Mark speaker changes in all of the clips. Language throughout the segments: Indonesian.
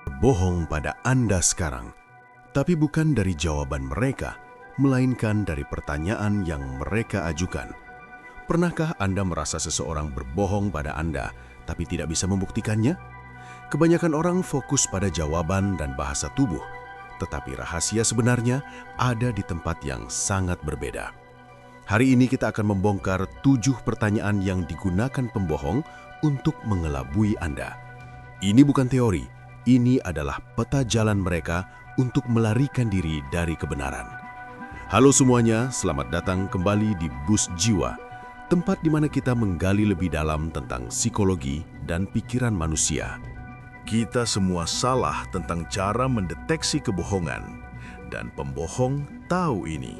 Speaker 1: bohong pada Anda sekarang, tapi bukan dari jawaban mereka, melainkan dari pertanyaan yang mereka ajukan. Pernahkah Anda merasa seseorang berbohong pada Anda, tapi tidak bisa membuktikannya? Kebanyakan orang fokus pada jawaban dan bahasa tubuh, tetapi rahasia sebenarnya ada di tempat yang sangat berbeda. Hari ini kita akan membongkar 7 pertanyaan yang digunakan pembohong untuk mengelabui Anda. Ini bukan teori, ini adalah peta jalan mereka untuk melarikan diri dari kebenaran. Halo semuanya, selamat datang kembali di Bus Jiwa, tempat di mana kita menggali lebih dalam tentang psikologi dan pikiran manusia. Kita semua salah tentang cara mendeteksi kebohongan, dan pembohong tahu ini.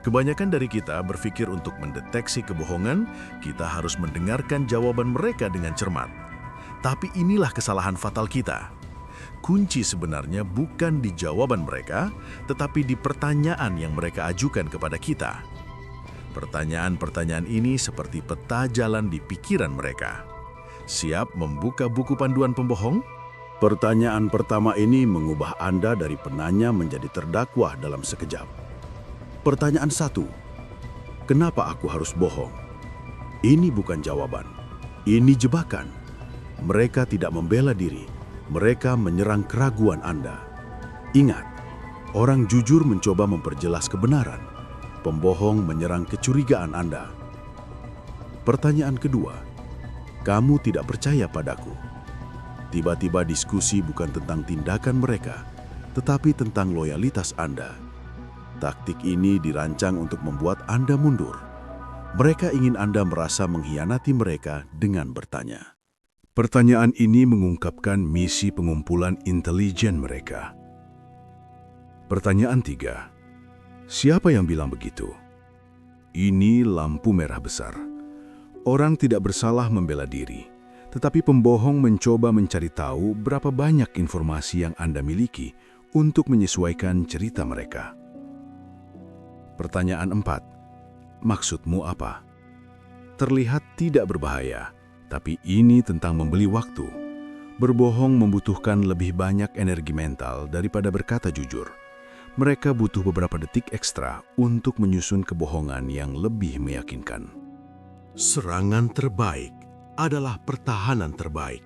Speaker 1: Kebanyakan dari kita berpikir untuk mendeteksi kebohongan, kita harus mendengarkan jawaban mereka dengan cermat. Tapi inilah kesalahan fatal kita. Kunci sebenarnya bukan di jawaban mereka, tetapi di pertanyaan yang mereka ajukan kepada kita. Pertanyaan-pertanyaan ini seperti peta jalan di pikiran mereka. Siap membuka buku panduan pembohong?
Speaker 2: Pertanyaan pertama ini mengubah Anda dari penanya menjadi terdakwa dalam sekejap. Pertanyaan 1. Kenapa aku harus bohong? Ini bukan jawaban. Ini jebakan. Mereka tidak membela diri. Mereka menyerang keraguan Anda. Ingat, orang jujur mencoba memperjelas kebenaran. Pembohong menyerang kecurigaan Anda. Pertanyaan kedua. Kamu tidak percaya padaku. Tiba-tiba diskusi bukan tentang tindakan mereka, tetapi tentang loyalitas Anda. Taktik ini dirancang untuk membuat Anda mundur. Mereka ingin Anda merasa mengkhianati mereka dengan bertanya.
Speaker 1: Pertanyaan ini mengungkapkan misi pengumpulan intelijen mereka. Pertanyaan 3. Siapa yang bilang begitu? Ini lampu merah besar. Orang tidak bersalah membela diri, tetapi pembohong mencoba mencari tahu berapa banyak informasi yang Anda miliki untuk menyesuaikan cerita mereka. Pertanyaan 4. Maksudmu apa? Terlihat tidak berbahaya, tapi ini tentang membeli waktu. Berbohong membutuhkan lebih banyak energi mental daripada berkata jujur. Mereka butuh beberapa detik ekstra untuk menyusun kebohongan yang lebih meyakinkan. Serangan terbaik adalah pertahanan terbaik.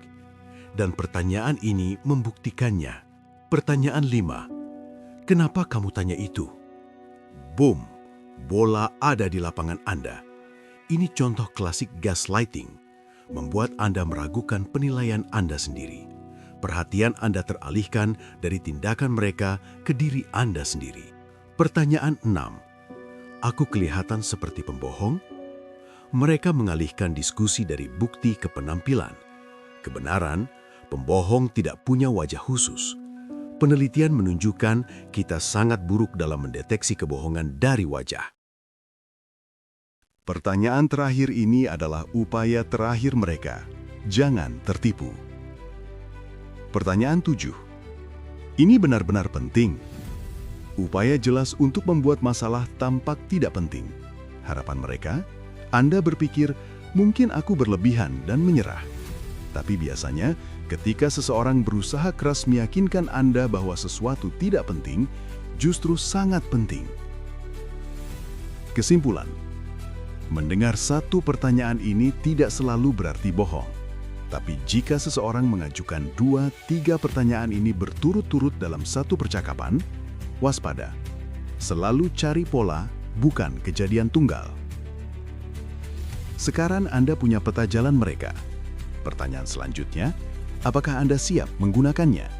Speaker 1: Dan pertanyaan ini membuktikannya. Pertanyaan 5. Kenapa kamu tanya itu? Boom, bola ada di lapangan Anda. Ini contoh klasik gaslighting, membuat Anda meragukan penilaian Anda sendiri. Perhatian Anda teralihkan dari tindakan mereka ke diri Anda sendiri. Pertanyaan 6. Aku kelihatan seperti pembohong? Mereka mengalihkan diskusi dari bukti ke penampilan. Kebenaran, pembohong tidak punya wajah khusus. Penelitian menunjukkan kita sangat buruk dalam mendeteksi kebohongan dari wajah. Pertanyaan terakhir ini adalah upaya terakhir mereka. Jangan tertipu. Pertanyaan 7. Ini benar-benar penting. Upaya jelas untuk membuat masalah tampak tidak penting. Harapan mereka, Anda berpikir, mungkin aku berlebihan dan menyerah. Tapi biasanya, ketika seseorang berusaha keras meyakinkan Anda bahwa sesuatu tidak penting, justru sangat penting. Kesimpulan, mendengar satu pertanyaan ini tidak selalu berarti bohong. Tapi jika seseorang mengajukan 2-3 pertanyaan ini berturut-turut dalam satu percakapan, waspada. Selalu cari pola, bukan kejadian tunggal. Sekarang Anda punya peta jalan mereka. Pertanyaan selanjutnya, apakah Anda siap menggunakannya?